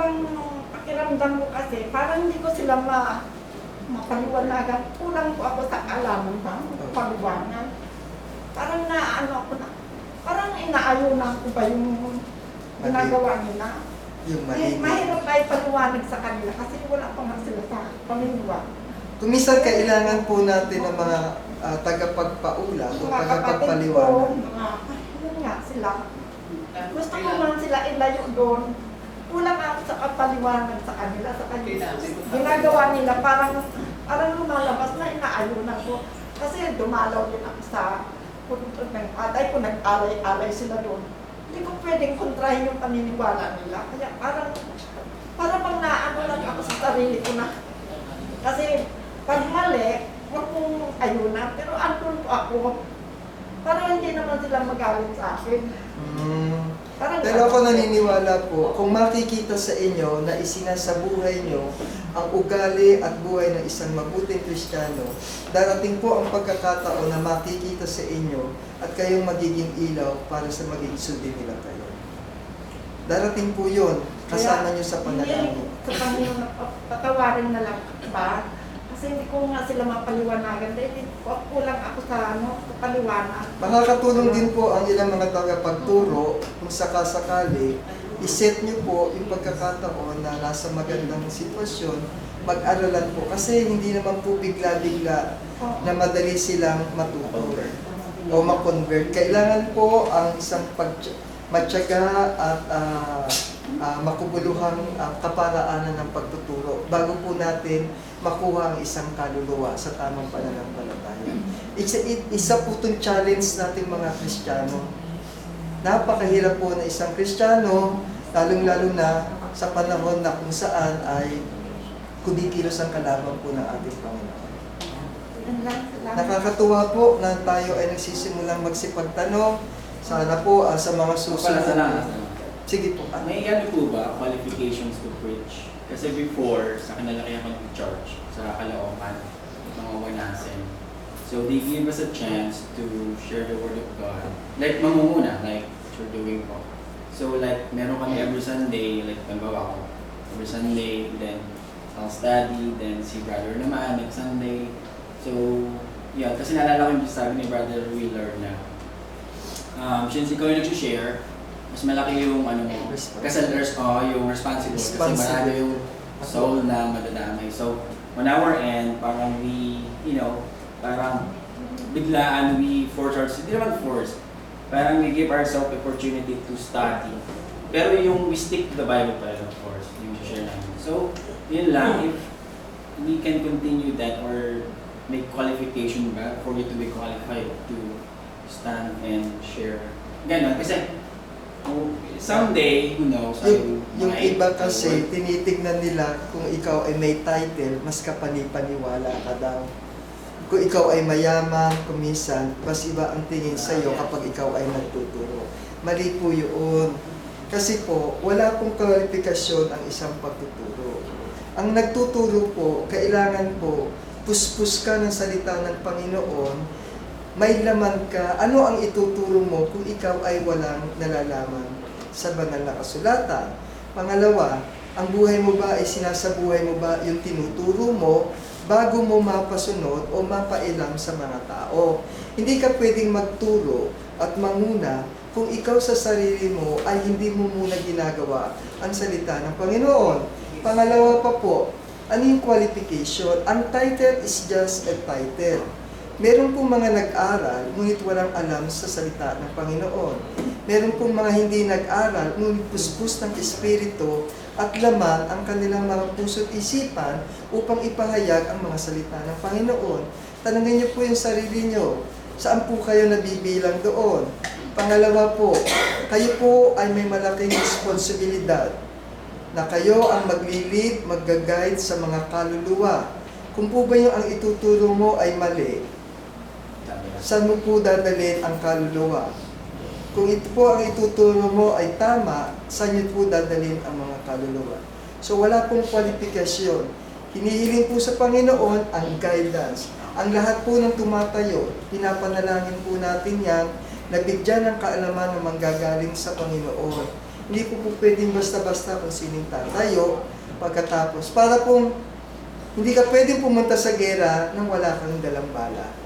bang pakiramdam ko kasi, parang hindi ko sila mapaliwanagan. Kulang po ako sa alaman ba, paliwanag. Parang naano ako na, parang inaayunan ko ba yung ginagawa nila. Yung mali. Mahirap ba ipaliwanag sa kanila kasi wala pa nga sila sa pamilya. Kung minsan kailangan po natin ng mga tagapagpaula o Mga kapatid ko, tagapagpaliwanag. yun nga sila. Gusto ko man sila ilayo doon. Kulang ako sa kapaliwanag sa kanila, sa kanila. Ginagawa nila parang lumalabas na inaayunan ko. Kasi dumalaw din ako sa puntod ng atay ko, nag-alay-alay sila doon. Hindi ko pwedeng kontrahin yung paniniwala nila. Kaya parang bang naano lang ako sa sarili ko na. Kasi pag mali, huwag kong ayunan. Pero andun po ako. Parang hindi naman sila magalit sa akin. Pero ako naniniwala po, kung makikita sa inyo na isinasabuhay nyo ang ugali at buhay ng isang mabuting Kristiyano, darating po ang pagkakataon na makikita sa inyo at kayong magiging ilaw para sa maging sundin nila kayo. Darating po yun, kasama nyo sa panalangin. Sa Panginoon, patawarin na lang ba? Kasi hindi ko nga sila mapaliwanagan. Dahil kulang ako sa paliwanag. Makakatulong din po ang ilang mga tagapagturo kung sakasakali, iset nyo po yung pagkakataon na nasa magandang sitwasyon, mag-aralan po. Kasi hindi naman po bigla-bigla na madali silang matuto o ma-convert. Kailangan po ang isang matyaga at makubuluhang kaparaanan ng pagtuturo bago po natin makuha ang isang kaluluwa sa tamang pananampalataya. Isa po itong challenge natin mga Kristiyano. Napakahirap po na isang Kristiyano, lalong-lalo na sa panahon na kung saan ay kumikilos ang kalaban po ng ating Panginoon. Nakakatuwa po na tayo ay nagsisimulang magsipagtanong. Sana po sa mga susunod. Sige po. May ano po ba, qualifications to preach? Kasi before, sa kanalaki ako mag-charge sa Caloocan, mga wanasin. So they give us a chance to share the Word of God. Like mamumuna, like you're doing po. So like, meron kami every Sunday, like pagbawa ko, every Sunday, then I'll study, then si brother naman, next Sunday. So, yeah, kasi naalala ko yung sabi ni Brother Wheeler na since ikaw yung nag-share, mas malaki yung ano mo, kasi yung responsible. Kasi marami yung soul na madadamay. So, on our end, parang we, parang biglaan we force ourselves, hindi naman force, parang we give ourselves opportunity to study. Pero yung we stick to the Bible pa rin, of course, yung share namin. So, yun lang, if we can continue that or make qualification ba for you to be qualified to stand and share. Ganon, kasi someday, who knows, yung iba kasi, tinitignan nila kung ikaw ay may title, mas kapanipaniwala ka daw. Kung ikaw ay mayaman, kumisan, mas iba ang tingin sa iyo kapag ikaw ay nagtuturo. Mali po yun. Kasi po, wala pong kwalifikasyon ang isang pagtuturo. Ang nagtuturo po, kailangan po, puspus ka ng salita ng Panginoon, may laman ka, ano ang ituturo mo kung ikaw ay walang nalalaman sa banal na kasulatan. Pangalawa, ang buhay mo ba ay sinasabuhay mo ba yung tinuturo mo bago mo mapasunod o mapailam sa mga tao. Hindi ka pwedeng magturo at manguna kung ikaw sa sarili mo ay hindi mo muna ginagawa ang salita ng Panginoon. Pangalawa pa po, ano yung qualification? Ang title is just a title. Meron pong mga nag-aral, ngunit walang alam sa salita ng Panginoon. Meron pong mga hindi nag-aral, ngunit puspos ng Espiritu at laman ang kanilang mga puso't isipan upang ipahayag ang mga salita ng Panginoon. Tanungin niyo po yung sarili niyo, saan po kayo nabibilang doon? Pangalawa po, kayo po ay may malaking responsibilidad na kayo ang maglilid, mag-guide sa mga kaluluwa. Kung po ba yung ang ituturo mo ay mali, saan mo po dadalhin ang kaluluwa? Kung ito po ang ituturo mo ay tama, saan niyo po dadalhin ang mga kaluluwa? So wala pong kwalifikasyon. Hinihiling po sa Panginoon ang guidance. Ang lahat po ng tumatayo, pinapanalangin po natin yan, na bigyan ng kaalaman na manggagaling sa Panginoon. Hindi po pwedeng basta-basta kung sining tatayo pagkatapos. Para pong hindi ka pwedeng pumunta sa gera nang wala kang dalang bala.